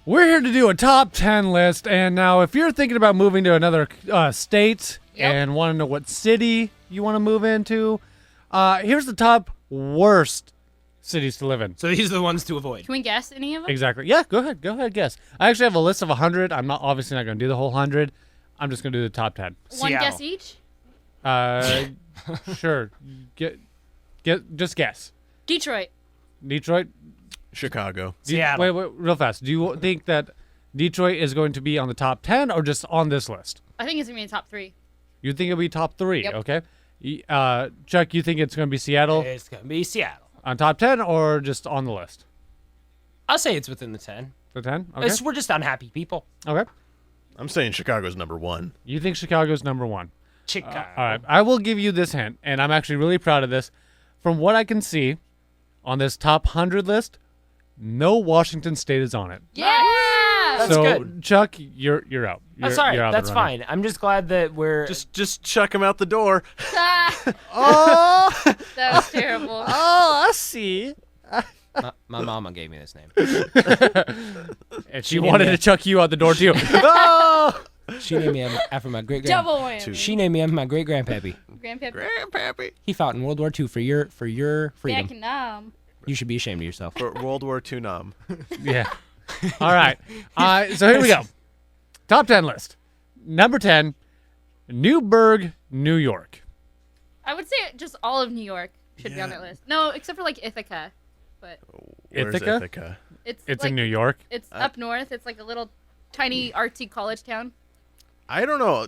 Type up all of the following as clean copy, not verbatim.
We're here to do a top 10 list, and now if you're thinking about moving to another state and want to know what city you want to move into, here's the top worst cities to live in. So these are the ones to avoid. Can we guess any of them? Exactly. Yeah, go ahead, guess. I actually have a list of 100. I'm obviously not going to do the whole 100. I'm just going to do the top 10. One Seattle. guess each? Sure. Just guess. Detroit. Detroit? Chicago. Seattle. Wait, real fast. Do you think that Detroit is going to be on the top 10 or just on this list? I think it's going to be in the top 3. You think it'll be top 3, Yep. okay? Chuck, you think it's going to be Seattle It's going to be Seattle. on top 10 or just on the list? I'll say it's within the 10. The 10? Okay. We're just unhappy people. Okay. I'm saying Chicago's number 1. You think Chicago's number 1. Chicago. All right. I will give you this hint, and I'm actually really proud of this. From what I can see on this top 100 list, no Washington State is on it. Yeah! That's so, good. Chuck, you're out. That's all right. You're out of That's the running. fine. I'm just glad that we're... Just chuck him out the door. Oh, That was terrible. I see. my mama gave me this name. And she wanted to chuck you out the door too. She named me after my great Double whammy. She named me after my great grandpappy. Grandpappy. He fought in World War II for your freedom. Vietnam. You should be ashamed of yourself. For World War II nom. Yeah. All right. So here we go. Top 10 list. Number 10, Newburgh, New York. I would say just all of New York should be on that list. No, except for like Ithaca. But Where's Ithaca? Ithaca? it's It's like, in New York. It's up north. It's like a little tiny artsy college town. I don't know.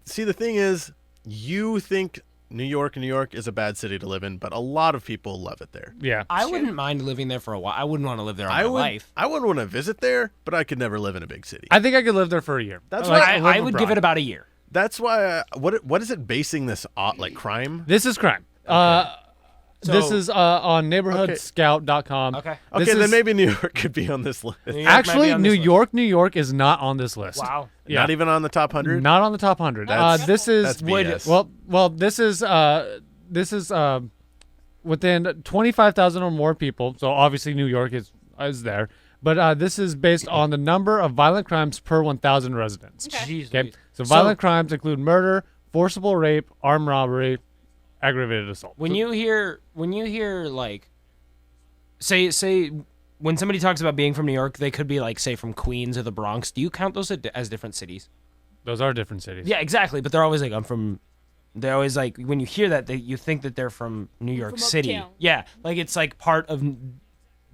See, the thing is, you think New York is a bad city to live in, but a lot of people love it there. Yeah. I wouldn't mind living there for a while. I wouldn't want to live there all my life. I wouldn't want to visit there, but I could never live in a big city. I think I could live there for a year. That's Like, why live I would abroad. give it about a year. That's why. What is it basing this on? Like crime? This is crime. This is on neighborhoodscout.com. Okay. This Okay, then is- maybe New York could be on this list. New York might be Actually, on New this list. York is not on this list. Wow. Yeah. Not even on the top 100. Not on the top 100. This is that's BS. well. This is within 25,000 or more people. So obviously New York is there, but this is based on the number of violent crimes per 1,000 residents. Jeez, Okay, Louise. so violent crimes include murder, forcible rape, armed robbery, aggravated assault. When you hear like say when somebody talks about being from New York, they could be like say from Queens or the Bronx. Do you count those as different cities? Those are different cities. Yeah, exactly. But they're always like they're always like when you hear that you think that they're from New York from City. uptown. Yeah, like it's like part of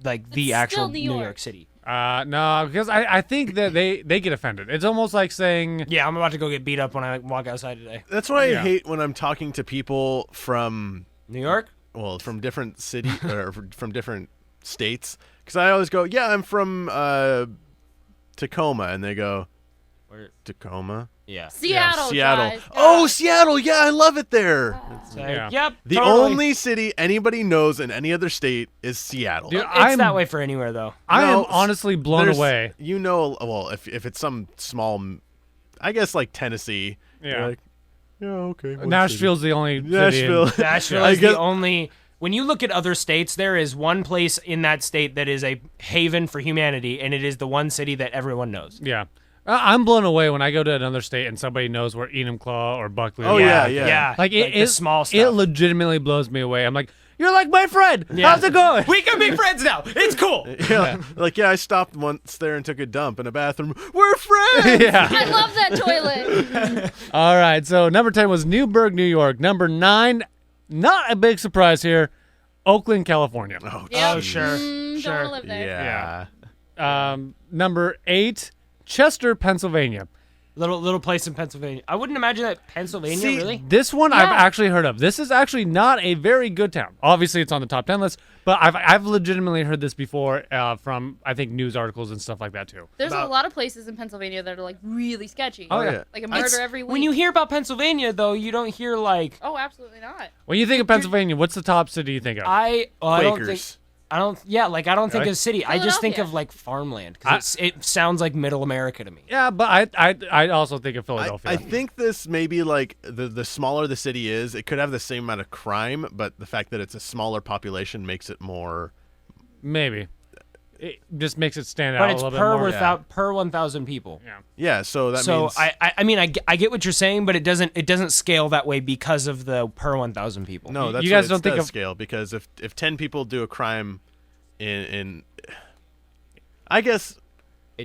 like the It's actual still New New York. York City. No, because I think that they get offended. It's almost like saying, Yeah, I'm about to go get beat up when I walk outside today. That's why Yeah. I hate when I'm talking to people from New York? from different cities or from different states, because I always go, yeah, I'm from Tacoma, and they go, Where? Tacoma. Yeah. Seattle. Seattle. guys. Oh, Seattle. Yeah, I love it there. It's like, Yeah. Yep. The totally. only city anybody knows in any other state is Seattle. Dude, It's I'm that way for anywhere though. I No, am honestly blown There's- away. You know, well, if it's some small, I guess like Tennessee. Yeah. you're like, yeah, okay. one Nashville's the only city in- Nashville. Nashville I is guess- the only. When you look at other states, there is one place in that state that is a haven for humanity, and it is the one city that everyone knows. Yeah. I'm blown away when I go to another state and somebody knows where Enumclaw or Buckley Oh, is. yeah, yeah. Like, the it small stuff. It legitimately blows me away. I'm like, you're like my friend. Yeah. How's it going? We can be friends now. It's cool. Yeah. Like, yeah, I stopped once there and took a dump in a bathroom. We're friends. Yeah. I love that toilet. All right. So number 10 was Newburgh, New York. Number 9, not a big surprise here, Oakland, California. Oh, Yep. Oh, sure. Don't Sure. want to live there. yeah. Number 8, Chester, Pennsylvania. Little place in Pennsylvania. I wouldn't imagine that Pennsylvania, See, really. This one I've Yeah. actually heard of. This is actually not a very good town. Obviously, it's on the top 10 list, but I've legitimately heard this before from, I think, news articles and stuff like that, too. There's a About- lot of places in Pennsylvania that are like really sketchy. Oh, yeah. yeah. Like a murder It's- every week. When you hear about Pennsylvania, though, you don't hear like Oh, absolutely not. When you think of Pennsylvania, what's the top city you think of? I don't think Quakers. I don't think Really? of city. I just think Philadelphia. of like farmland because it sounds like middle America to me. Yeah, but I also think of Philadelphia. I think this may be like the smaller the city is, it could have the same amount of crime, but the fact that it's a smaller population makes it more. Maybe. it just makes it stand out But a it's little per bit more. without per 1,000 people. Yeah. Yeah, so that So means I mean I get what you're saying, but it doesn't scale that way because of the per 1,000 people. no, that's you guys what don't think does of- scale, because if 10 people do a crime in I guess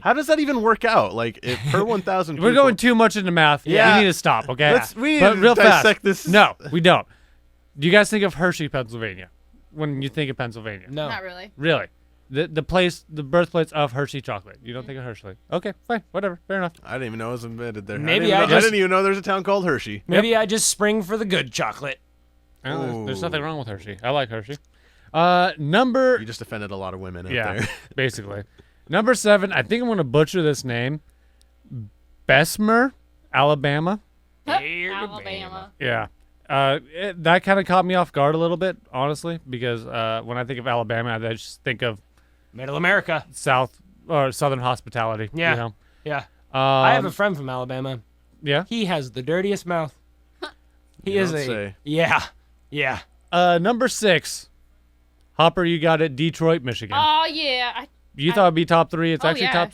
how does that even work out? Like if per 1,000 people We're going too much into math. Yeah. We need to stop, okay? We need But to real fast. dissect this. No, we don't. Do you guys think of Hershey, Pennsylvania, when you think of Pennsylvania? No. Not really. Really? The birthplace of Hershey chocolate. You don't think of Hershey? Okay, fine, whatever, fair enough. I didn't even know it was invented there. Maybe I I didn't, just- even know there's a town called Hershey. Maybe I just spring for the good chocolate. I don't know, there's Ooh. nothing wrong with Hershey. I like Hershey. Number You just offended a lot of women out yeah, there. basically. Number 7. I think I'm gonna butcher this name. Bessemer, Alabama. Alabama. Yeah. That kind of caught me off guard a little bit, honestly, because when I think of Alabama, I just think of Middle America. South or Southern hospitality. Yeah. You know? Yeah. I have a Um, friend from Alabama. Yeah. He has the dirtiest mouth. He You is don't a say. yeah. Yeah. Number 6. Hopper, you got it. Detroit, Michigan. Oh yeah. You thought it'd be top 3. It's Oh, actually yeah. top.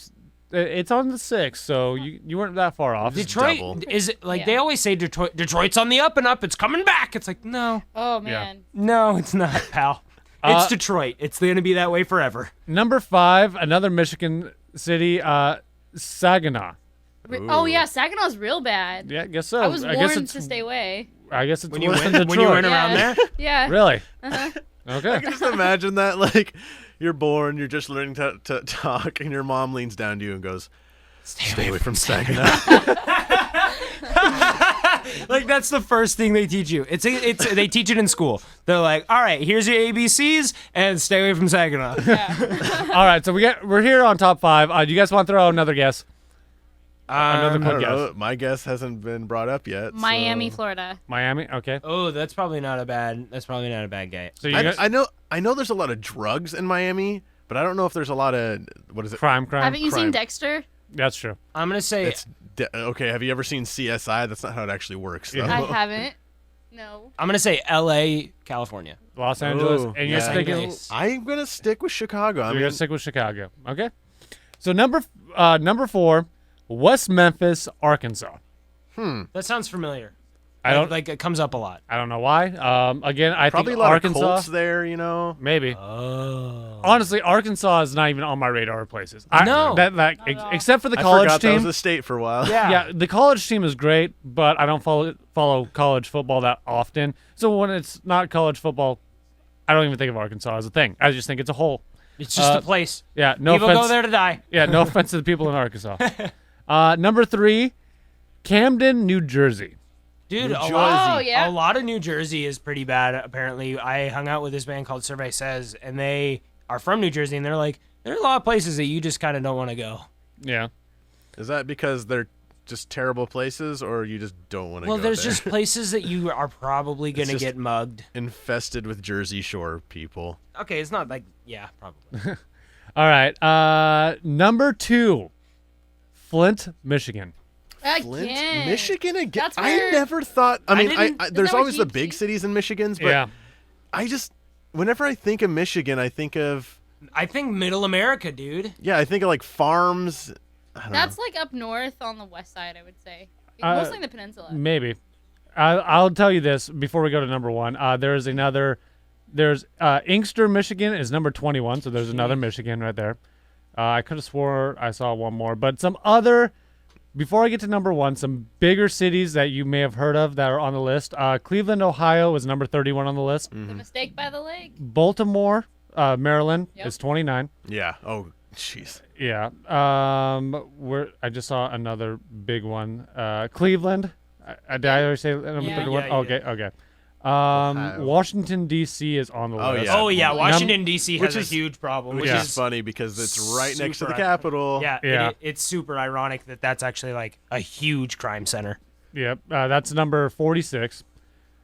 It's on the 6, so you weren't that far off. Detroit double. is it like Yeah. they always say Detroit's on the up and up. It's coming back. It's like no. Oh man. No, it's not, pal. It's Uh, Detroit. It's going to be that way forever. Number 5, another Michigan city, Saginaw. Oh yeah, Saginaw's real bad. Yeah, I guess so. I was guess warned it's to stay away. I guess it's When you worse went, than when you Detroit. went around Yeah. there. Yeah. Really? Uh-huh. Okay. Just imagine that, like, you're born, you're just learning to talk, and your mom leans down to you and goes, "Stay away from Saginaw." Like that's the first thing they teach you. It's they teach it in school. They're like, all right, here's your ABCs and stay away from Saginaw. All right, so we're here on top 5. Do you guys want to throw out another guess? Another I quick don't guess. know. My guess hasn't been brought up yet. Miami, so. Florida. Miami. Okay. Oh, that's probably not a bad. That's probably not a bad guy. So you guys, I know there's a lot of drugs in Miami, but I don't know if there's a lot of what is it? crime. Haven't you crime. seen Dexter? That's true. I'm gonna say It's okay. Have you ever seen CSI? That's not how it actually works, though. Yeah. I haven't. No. I'm gonna say L.A., California. Los Angeles, Ooh, and you're yeah. sticking. Nice. I'm gonna stick with Chicago. I You're mean, gonna stick with Chicago. Okay. So number 4, West Memphis, Arkansas. That sounds familiar. I don't like it comes up a lot. I don't know why. Again, I probably a think lot Arkansas. of Colts there. You know, Maybe. Oh. Honestly, Arkansas is not even on my radar of places. No. That at all. except for the I college forgot that team. was a state for a while. Yeah. Yeah, the college team is great, but I don't follow college football that often. So when it's not college football, I don't even think of Arkansas as a thing. I just think it's a whole. It's just Uh, a place. Yeah, no People offense. go there to die. Yeah, no offense to the people in Arkansas. Number 3, Camden, New Jersey. Dude, New a Jersey. lot, Oh, yeah. a lot of New Jersey is pretty bad, apparently. I hung out with this band called Survey Says, and they are from New Jersey, and they're like, there are a lot of places that you just kind of don't want to go. Yeah. Is that because they're just terrible places, or you just don't want to Well, go there's there? just places that you are probably going to just- get mugged. infested with Jersey Shore people. Okay, it's not like, yeah, probably. All right. Number 2, Flint, Michigan. Flint, Again. Michigan again. That's I where- never thought. I mean, didn't- Isn't there's that where always the he- big cities in Michigan's, but Yeah. I just whenever I think of Michigan, I think of I think Middle America, dude. I think of like farms. I don't That's know. like up north on the west side, I would say. Uh, Mostly the peninsula. Maybe. I'll tell you this before we go to number 1. There's Inkster, Michigan is number 21, so there's another Michigan right there. I could have swore I saw one more, but some other. Before I get to number 1, some bigger cities that you may have heard of that are on the list. Cleveland, Ohio is number 31 on the list. The mistake by the lake. Baltimore, Maryland Yep. is 29. Yeah. Oh, jeez. Yeah. I just saw another big one. Cleveland. Did I already say number Yeah. 31? Yeah, you okay. did. Okay. Ohio. Washington D.C. is on the Oh, list. yeah. Oh, yeah, Num- Washington, D.C. which has is- a huge problem. Which Yeah. is funny because it's right next to the Super Capitol. Yeah, Yeah. it's super ironic that that's actually like a huge crime center. Yep. That's number 46.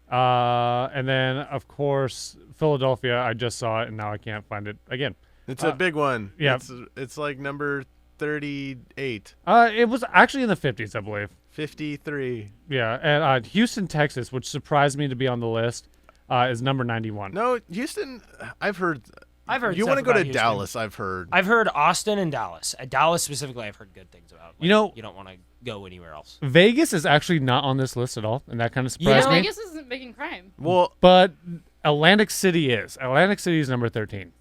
And then of course Philadelphia. I just saw it and now I can't find it again. It's a big one. yeah. It's like number 38, It was actually in the 50s, I believe. 53. Yeah. And Houston, Texas, which surprised me to be on the list, is number 91. No, Houston. I've heard I've heard You want to go to Dallas, I've heard. I've heard Austin and Dallas. Dallas specifically, I've heard good things about. Like, You know- you don't want to go anywhere else. Vegas is actually not on this list at all, and that kind of surprised No, me. Vegas isn't big in crime. Well, But Atlantic City is. Atlantic City is number 13.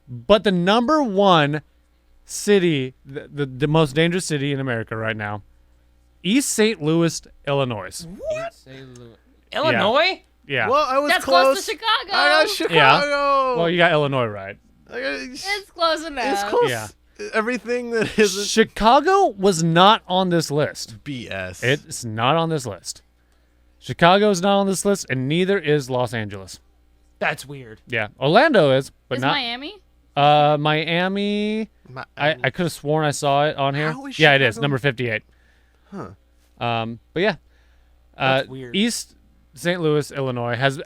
But the number one city, the most dangerous city in America right now, East St. Louis, Illinois. Illinois? Yeah. well, I was That's close. close to Chicago. I got Chicago. Well, you got Illinois right. It's close enough. It's close. Yeah. Everything that isn't Chicago was not on this list. BS. It's not on this list. Chicago is not on this list, and neither is Los Angeles. That's weird. Yeah. Orlando is, but Is not. Miami? Miami. My- I could have sworn I saw it on here. How is Yeah, it is Chicago- number 58. Huh. But yeah, That's weird. East St. Louis, Illinois has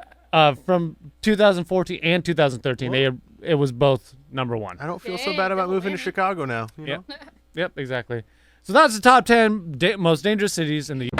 from 2014 and 2013. It was both number one. I don't feel so Dang, bad about double moving to whammy. Chicago now. You Yep. know? Yep, exactly. So that's the top 10 most dangerous cities in the